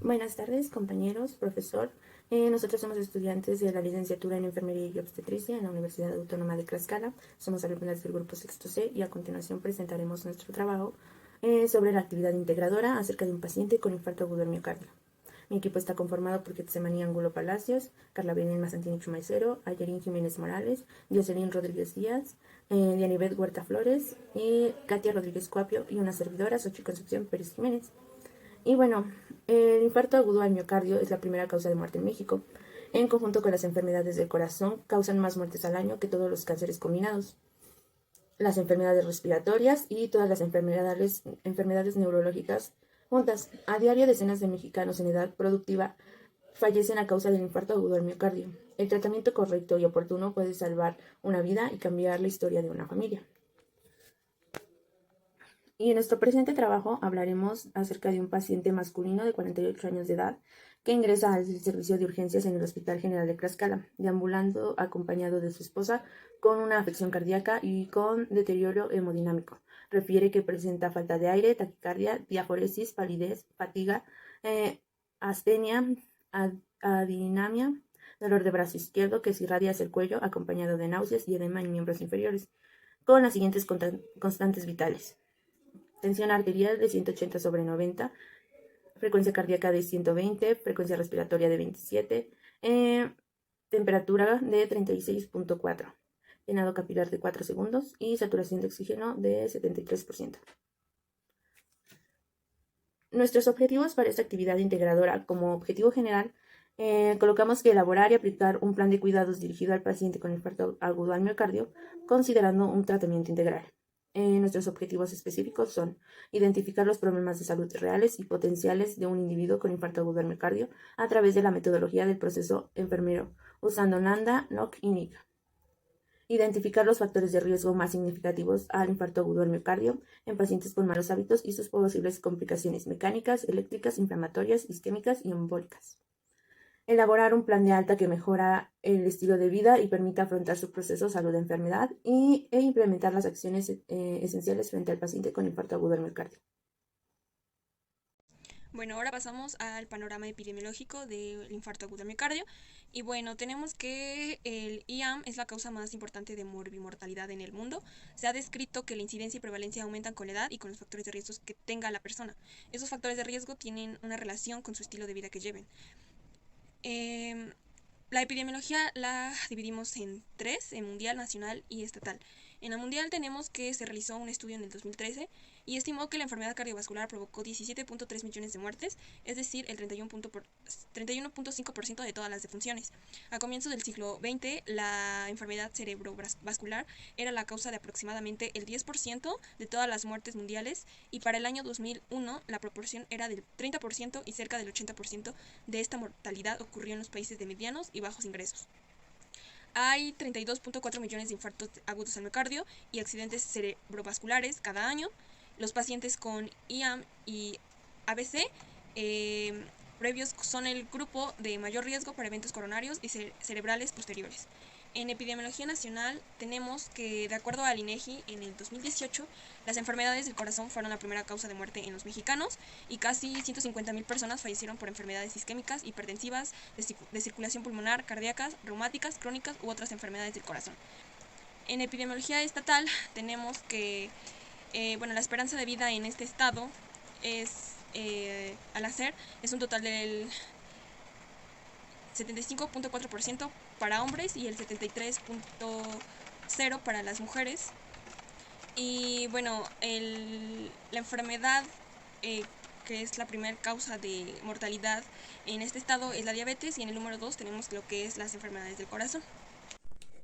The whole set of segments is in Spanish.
Buenas tardes, compañeros, profesor. Nosotros somos estudiantes de la licenciatura en Enfermería y Obstetricia en la Universidad Autónoma de Tlaxcala. Somos alumnos del grupo Sexto C y a continuación presentaremos nuestro trabajo sobre la actividad integradora acerca de un paciente con infarto agudo del miocardio. Mi equipo está conformado por Getsemani Angulo Palacios, Carla Belén Mazantini Chumaicero, Ayerín Jiménez Morales, Dioselín Rodríguez Díaz, Dianibet Huerta Flores, Katia Rodríguez Cuapio y una servidora, Xochitl Concepción Pérez Jiménez. Y bueno, el infarto agudo al miocardio es la primera causa de muerte en México. En conjunto con las enfermedades del corazón, causan más muertes al año que todos los cánceres combinados, las enfermedades respiratorias y todas las enfermedades neurológicas juntas. A diario, decenas de mexicanos en edad productiva fallecen a causa del infarto agudo al miocardio. El tratamiento correcto y oportuno puede salvar una vida y cambiar la historia de una familia. Y en nuestro presente trabajo hablaremos acerca de un paciente masculino de 48 años de edad que ingresa al servicio de urgencias en el Hospital General de Tlaxcala, deambulando acompañado de su esposa con una afección cardíaca y con deterioro hemodinámico. Refiere que presenta falta de aire, taquicardia, diaforesis, palidez, fatiga, astenia, adinamia, dolor de brazo izquierdo que se irradia hacia el cuello, acompañado de náuseas y edema en miembros inferiores, con las siguientes constantes vitales: tensión arterial de 180/90, frecuencia cardíaca de 120, frecuencia respiratoria de 27, temperatura de 36.4, llenado capilar de 4 segundos y saturación de oxígeno de 73%. Nuestros objetivos para esta actividad integradora: como objetivo general, colocamos que elaborar y aplicar un plan de cuidados dirigido al paciente con infarto agudo al miocardio, considerando un tratamiento integral. Nuestros objetivos específicos son identificar los problemas de salud reales y potenciales de un individuo con infarto agudo al miocardio a través de la metodología del proceso enfermero, usando NANDA, NOC y NIC. Identificar los factores de riesgo más significativos al infarto agudo al miocardio en pacientes con malos hábitos y sus posibles complicaciones mecánicas, eléctricas, inflamatorias, isquémicas y embólicas. Elaborar un plan de alta que mejora el estilo de vida y permita afrontar su proceso salud-enfermedad e implementar las acciones esenciales frente al paciente con infarto agudo del miocardio. Bueno, ahora pasamos al panorama epidemiológico del infarto agudo al miocardio. Y bueno, tenemos que el IAM es la causa más importante de morbimortalidad en el mundo. Se ha descrito que la incidencia y prevalencia aumentan con la edad y con los factores de riesgo que tenga la persona. Esos factores de riesgo tienen una relación con su estilo de vida que lleven. La epidemiología la dividimos en tres: en mundial, nacional y estatal. En la mundial tenemos que se realizó un estudio en el 2013 y estimó que la enfermedad cardiovascular provocó 17.3 millones de muertes, es decir, el 31.5% de todas las defunciones. A comienzos del siglo XX, la enfermedad cerebrovascular era la causa de aproximadamente el 10% de todas las muertes mundiales, y para el año 2001 la proporción era del 30% y cerca del 80% de esta mortalidad ocurrió en los países de medianos y bajos ingresos. Hay 32.4 millones de infartos agudos al miocardio y accidentes cerebrovasculares cada año. Los pacientes con IAM y ABC previos son el grupo de mayor riesgo para eventos coronarios y cerebrales posteriores. En epidemiología nacional tenemos que, de acuerdo al INEGI, en el 2018 las enfermedades del corazón fueron la primera causa de muerte en los mexicanos y casi 150,000 personas fallecieron por enfermedades isquémicas, hipertensivas, de circulación pulmonar, cardíacas, reumáticas, crónicas u otras enfermedades del corazón. En epidemiología estatal tenemos que la esperanza de vida en este estado es, al nacer, es un total del 75.4% para hombres y el 73.0% para las mujeres. Y bueno, la enfermedad que es la primera causa de mortalidad en este estado es la diabetes, y en el número 2 tenemos lo que es las enfermedades del corazón.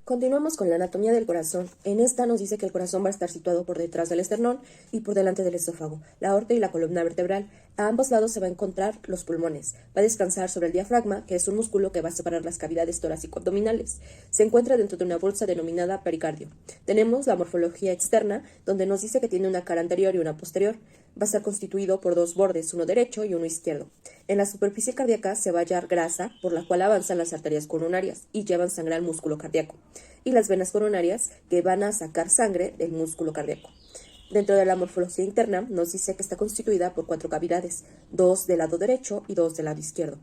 Continuamos con la anatomía del corazón. En esta nos dice que el corazón va a estar situado por detrás del esternón y por delante del esófago, la aorta y la columna vertebral. A ambos lados se va a encontrar los pulmones. Va a descansar sobre el diafragma, que es un músculo que va a separar las cavidades torácico-abdominales. Se encuentra dentro de una bolsa denominada pericardio. Tenemos la morfología externa, donde nos dice que tiene una cara anterior y una posterior. Va a estar constituido por dos bordes, uno derecho y uno izquierdo. En la superficie cardíaca se va a hallar grasa, por la cual avanzan las arterias coronarias y llevan sangre al músculo cardíaco, y las venas coronarias, que van a sacar sangre del músculo cardíaco. Dentro de la morfología interna nos dice que está constituida por 4 cavidades, 2 del lado derecho y 2 del lado izquierdo.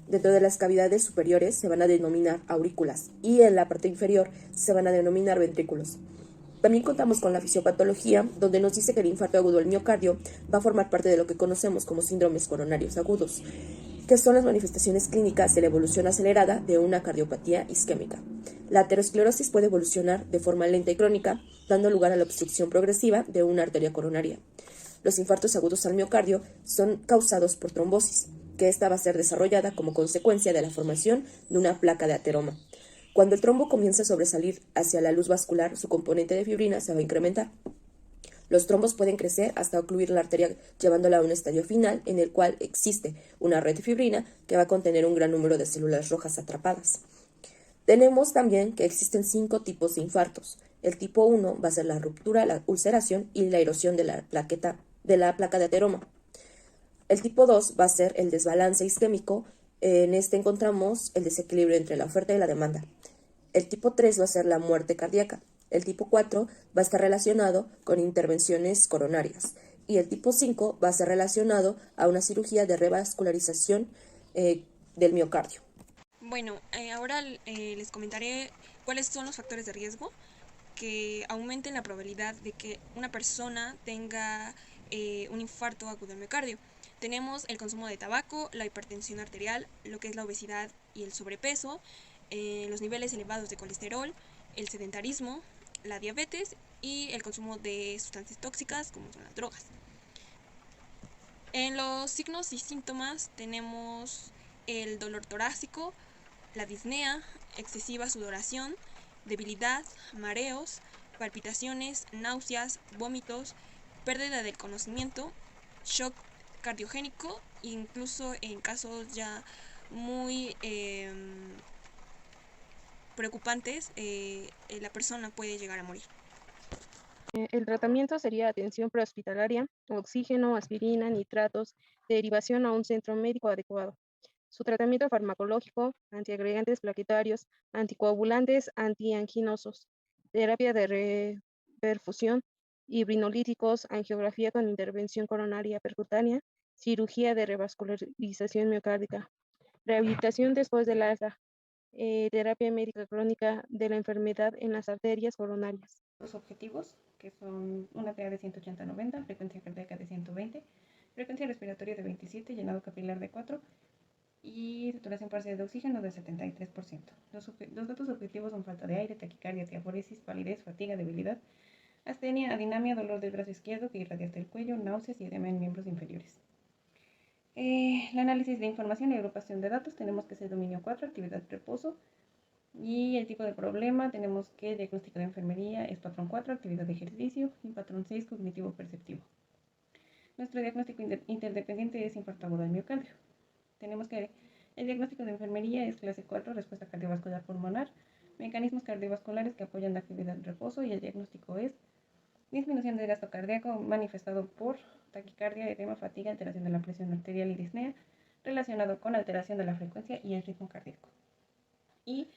Dentro de las cavidades superiores se van a denominar aurículas y en la parte inferior se van a denominar ventrículos. También contamos con la fisiopatología, donde nos dice que el infarto agudo del miocardio va a formar parte de lo que conocemos como síndromes coronarios agudos, que son las manifestaciones clínicas de la evolución acelerada de una cardiopatía isquémica. La aterosclerosis puede evolucionar de forma lenta y crónica, dando lugar a la obstrucción progresiva de una arteria coronaria. Los infartos agudos al miocardio son causados por trombosis, que esta va a ser desarrollada como consecuencia de la formación de una placa de ateroma. Cuando el trombo comienza a sobresalir hacia la luz vascular, su componente de fibrina se va a incrementar. Los trombos pueden crecer hasta ocluir la arteria, llevándola a un estadio final en el cual existe una red de fibrina que va a contener un gran número de células rojas atrapadas. Tenemos también que existen 5 tipos de infartos. El tipo 1 va a ser la ruptura, la ulceración y la erosión de la placa de ateroma. El tipo 2 va a ser el desbalance isquémico. En este encontramos el desequilibrio entre la oferta y la demanda. El tipo 3 va a ser la muerte cardíaca. El tipo 4 va a estar relacionado con intervenciones coronarias. Y el tipo 5 va a ser relacionado a una cirugía de revascularización del miocardio. Bueno, ahora les comentaré cuáles son los factores de riesgo que aumenten la probabilidad de que una persona tenga un infarto agudo del miocardio. Tenemos el consumo de tabaco, la hipertensión arterial, lo que es la obesidad y el sobrepeso, los niveles elevados de colesterol, el sedentarismo, la diabetes y el consumo de sustancias tóxicas como son las drogas. En los signos y síntomas tenemos el dolor torácico, la disnea, excesiva sudoración, debilidad, mareos, palpitaciones, náuseas, vómitos, pérdida del conocimiento, shock cardiogénico, incluso en casos ya muy preocupantes, la persona puede llegar a morir. El tratamiento sería atención prehospitalaria, oxígeno, aspirina, nitratos, derivación a un centro médico adecuado. Su tratamiento farmacológico, antiagregantes plaquetarios, anticoagulantes, antianginosos, terapia de reperfusión, hibrinolíticos, angiografía con intervención coronaria percutánea, cirugía de revascularización miocárdica, rehabilitación después del alta, terapia médica crónica de la enfermedad en las arterias coronarias. Los objetivos, que son una TA de 180-90, frecuencia cardíaca de 120, frecuencia respiratoria de 27, llenado capilar de 4 y saturación parcial de oxígeno de 73%. Los datos objetivos son falta de aire, taquicardia, diaforesis, palidez, fatiga, debilidad, astenia, adinamia, dolor del brazo izquierdo que irradia hasta el cuello, náuseas y edema en miembros inferiores. El análisis de información y agrupación de datos tenemos que es el dominio 4, actividad reposo. Y el tipo de problema, tenemos que el diagnóstico de enfermería es patrón 4, actividad de ejercicio, y patrón 6, cognitivo perceptivo. Nuestro diagnóstico interdependiente es infarto agudo del miocardio. Tenemos que el diagnóstico de enfermería es clase 4, respuesta cardiovascular pulmonar, mecanismos cardiovasculares que apoyan la actividad de reposo, y el diagnóstico es disminución del gasto cardíaco manifestado por taquicardia, edema, fatiga, alteración de la presión arterial y disnea, relacionado con alteración de la frecuencia y el ritmo cardíaco. Y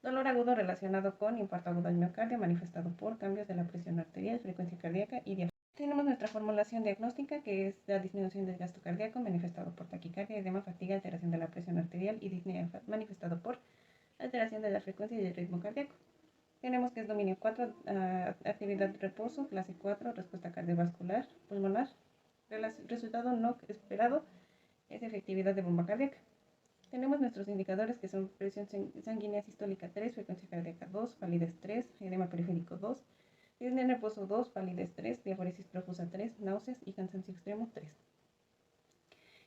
dolor agudo relacionado con infarto agudo del miocardio manifestado por cambios de la presión arterial, frecuencia cardíaca y diafragma. Tenemos nuestra formulación diagnóstica, que es la disminución del gasto cardíaco manifestado por taquicardia, edema, fatiga, alteración de la presión arterial y disnea manifestado por alteración de la frecuencia y el ritmo cardíaco. Tenemos que es dominio 4, actividad de reposo, clase 4, respuesta cardiovascular pulmonar. Resultado no esperado es efectividad de bomba cardíaca. Tenemos nuestros indicadores, que son presión sanguínea sistólica 3, frecuencia cardíaca 2, palidez 3, edema periférico 2, disnea en reposo 2, palidez 3, diaforesis profusa 3, náuseas y cansancio extremo 3.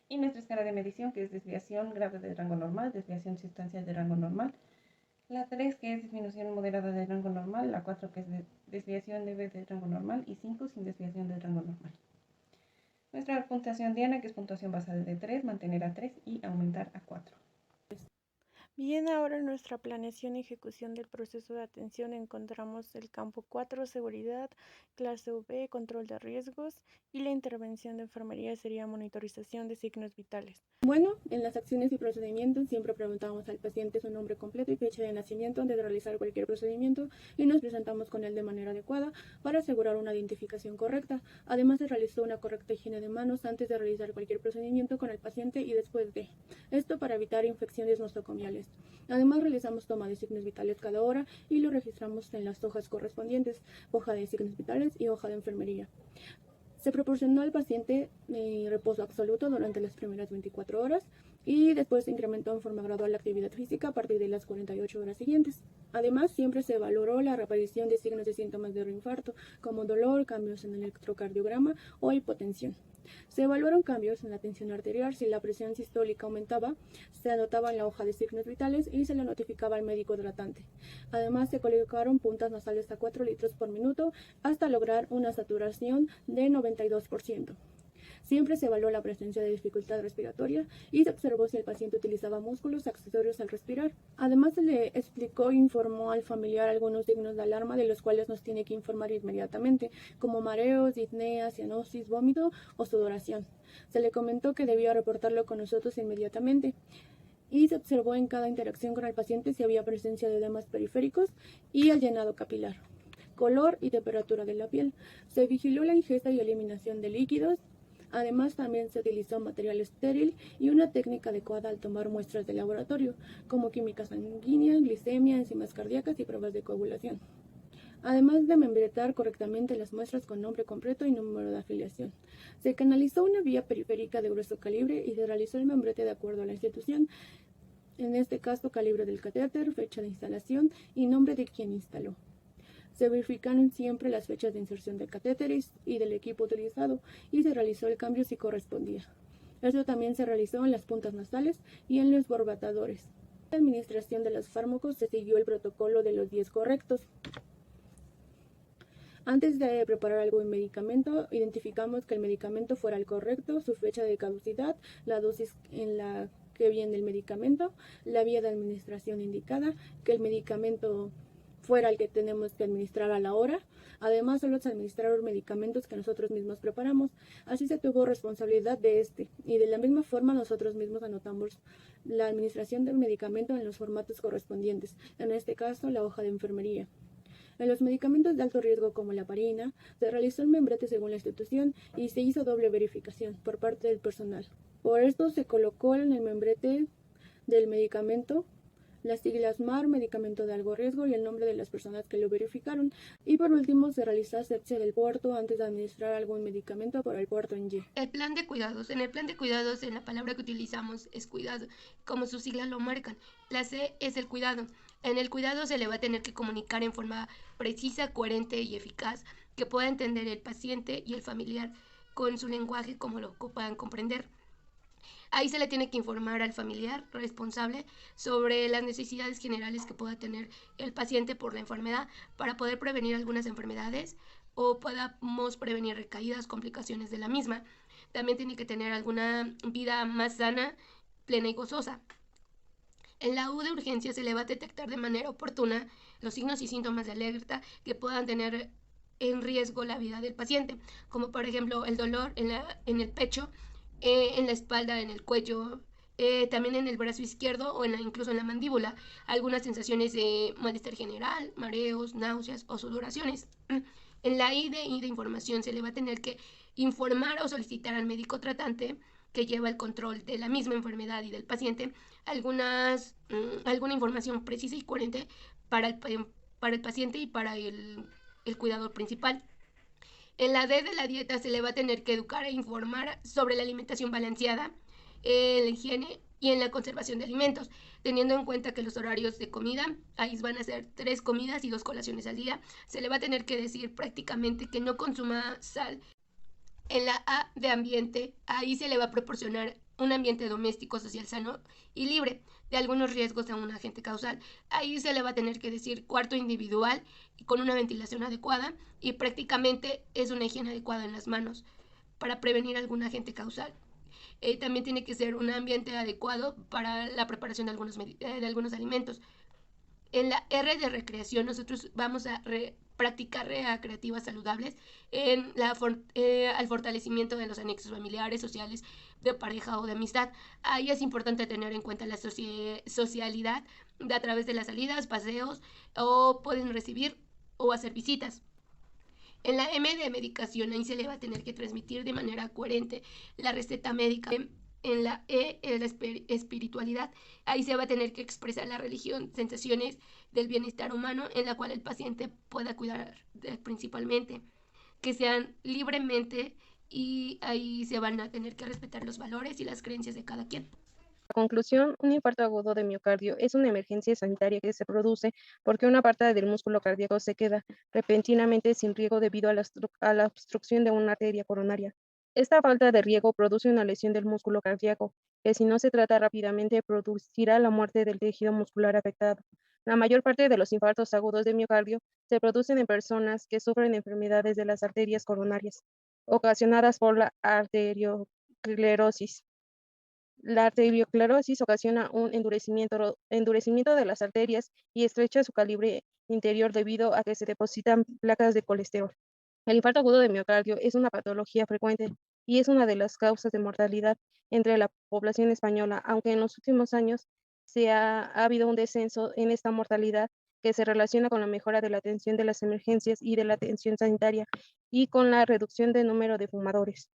Y nuestra escala de medición, que es desviación grave del rango normal, desviación sustancial del rango normal, la 3, que es disminución moderada del rango normal, la 4, que es desviación leve del rango normal, y 5 sin desviación del rango normal. Nuestra puntuación diana, que es puntuación basal de 3, mantener a 3 y aumentar a 4. Bien. Bien, ahora en nuestra planeación y ejecución del proceso de atención encontramos el campo 4, seguridad, clase V, control de riesgos, y la intervención de enfermería sería monitorización de signos vitales. Bueno, en las acciones y procedimientos siempre preguntamos al paciente su nombre completo y fecha de nacimiento antes de realizar cualquier procedimiento y nos presentamos con él de manera adecuada para asegurar una identificación correcta. Además, se realizó una correcta higiene de manos antes de realizar cualquier procedimiento con el paciente y después de. Esto para evitar infecciones nosocomiales. Además, realizamos toma de signos vitales cada hora y lo registramos en las hojas correspondientes, hoja de signos vitales y hoja de enfermería. Se proporcionó al paciente reposo absoluto durante las primeras 24 horas y después se incrementó en forma gradual la actividad física a partir de las 48 horas siguientes. Además, siempre se valoró la reaparición de signos y síntomas de reinfarto, como dolor, cambios en el electrocardiograma o hipotensión. Se evaluaron cambios en la tensión arterial. Si la presión sistólica aumentaba, se anotaba en la hoja de signos vitales y se le notificaba al médico tratante. Además, se colocaron puntas nasales a 4 litros por minuto hasta lograr una saturación de 92%. Siempre se evaluó la presencia de dificultad respiratoria y se observó si el paciente utilizaba músculos accesorios al respirar. Además, se le explicó e informó al familiar algunos signos de alarma de los cuales nos tiene que informar inmediatamente, como mareos, disnea, cianosis, vómito o sudoración. Se le comentó que debía reportarlo con nosotros inmediatamente. Y se observó en cada interacción con el paciente si había presencia de edemas periféricos y el llenado capilar, color y temperatura de la piel. Se vigiló la ingesta y eliminación de líquidos. Además, también se utilizó material estéril y una técnica adecuada al tomar muestras de laboratorio, como química sanguínea, glicemia, enzimas cardíacas y pruebas de coagulación. Además de membretar correctamente las muestras con nombre completo y número de afiliación. Se canalizó una vía periférica de grueso calibre y se realizó el membrete de acuerdo a la institución, en este caso calibre del catéter, fecha de instalación y nombre de quien instaló. Se verificaron siempre las fechas de inserción del catéter y del equipo utilizado y se realizó el cambio si correspondía. Esto también se realizó en las puntas nasales y en los borbatadores. En la administración de los fármacos se siguió el protocolo de los 10 correctos. Antes de preparar algún medicamento, identificamos que el medicamento fuera el correcto, su fecha de caducidad, la dosis en la que viene el medicamento, la vía de administración indicada, que el medicamento fuera el que tenemos que administrar a la hora. Además, solo se administraron medicamentos que nosotros mismos preparamos. Así se tuvo responsabilidad de este. Y de la misma forma nosotros mismos anotamos la administración del medicamento en los formatos correspondientes. En este caso, la hoja de enfermería. En los medicamentos de alto riesgo como la parina, se realizó el membrete según la institución y se hizo doble verificación por parte del personal. Por esto se colocó en el membrete del medicamento las siglas MAR, medicamento de alto riesgo, y el nombre de las personas que lo verificaron. Y por último, se realiza asepsia del puerto antes de administrar algún medicamento por el puerto en Y. El plan de cuidados. En el plan de cuidados, la palabra que utilizamos es cuidado, como sus siglas lo marcan. La C es el cuidado. En el cuidado se le va a tener que comunicar en forma precisa, coherente y eficaz, que pueda entender el paciente y el familiar con su lenguaje como lo puedan comprender. Ahí se le tiene que informar al familiar responsable sobre las necesidades generales que pueda tener el paciente por la enfermedad para poder prevenir algunas enfermedades o podamos prevenir recaídas, complicaciones de la misma. También tiene que tener alguna vida más sana, plena y gozosa. En la U de urgencia se le va a detectar de manera oportuna los signos y síntomas de alerta que puedan tener en riesgo la vida del paciente, como por ejemplo el dolor en el pecho, en la espalda, en el cuello, también en el brazo izquierdo o incluso en la mandíbula, algunas sensaciones de malestar general, mareos, náuseas o sudoraciones. En la I de información se le va a tener que informar o solicitar al médico tratante que lleva el control de la misma enfermedad y del paciente alguna información precisa y coherente para el paciente y para el cuidador principal. En la D de la dieta se le va a tener que educar e informar sobre la alimentación balanceada, la higiene y en la conservación de alimentos, teniendo en cuenta que los horarios de comida, ahí van a ser 3 comidas y 2 colaciones al día. Se le va a tener que decir prácticamente que no consuma sal. En la A de ambiente, ahí se le va a proporcionar un ambiente doméstico, social, sano y libre de algunos riesgos a un agente causal. Ahí se le va a tener que decir cuarto individual y con una ventilación adecuada y prácticamente es una higiene adecuada en las manos para prevenir algún agente causal También tiene que ser un ambiente adecuado para la preparación de algunos alimentos. En la R de recreación nosotros vamos a practicar recreativas saludables al fortalecimiento de los anexos familiares, sociales, de pareja o de amistad. Ahí es importante tener en cuenta la socialidad a través de las salidas, paseos, o pueden recibir o hacer visitas. En la M de medicación, ahí se le va a tener que transmitir de manera coherente la receta médica. En la E de la espiritualidad, ahí se va a tener que expresar la religión, sensaciones del bienestar humano en la cual el paciente pueda cuidar principalmente, que sean libremente, y ahí se van a tener que respetar los valores y las creencias de cada quien. Conclusión, un infarto agudo de miocardio es una emergencia sanitaria que se produce porque una parte del músculo cardíaco se queda repentinamente sin riego debido a la obstrucción de una arteria coronaria. Esta falta de riego produce una lesión del músculo cardíaco, que si no se trata rápidamente producirá la muerte del tejido muscular afectado. La mayor parte de los infartos agudos de miocardio se producen en personas que sufren enfermedades de las arterias coronarias, ocasionadas por la arteriosclerosis. La arteriosclerosis ocasiona un endurecimiento de las arterias y estrecha su calibre interior debido a que se depositan placas de colesterol. El infarto agudo de miocardio es una patología frecuente y es una de las causas de mortalidad entre la población española, aunque en los últimos años ha habido un descenso en esta mortalidad que se relaciona con la mejora de la atención de las emergencias y de la atención sanitaria y con la reducción del número de fumadores.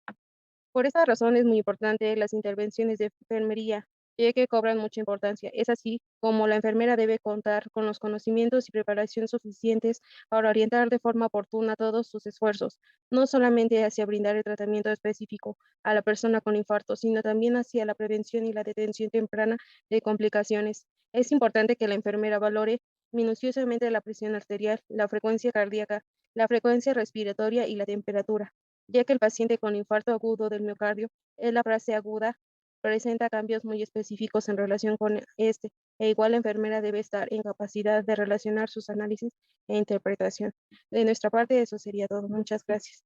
Por esta razón es muy importante las intervenciones de enfermería, ya que cobran mucha importancia. Es así como la enfermera debe contar con los conocimientos y preparación suficientes para orientar de forma oportuna todos sus esfuerzos, no solamente hacia brindar el tratamiento específico a la persona con infarto, sino también hacia la prevención y la detención temprana de complicaciones. Es importante que la enfermera valore minuciosamente la presión arterial, la frecuencia cardíaca, la frecuencia respiratoria y la temperatura, ya que el paciente con infarto agudo del miocardio es la fase aguda, presenta cambios muy específicos en relación con este, e igual la enfermera debe estar en capacidad de relacionar sus análisis e interpretación. De nuestra parte, eso sería todo. Muchas gracias.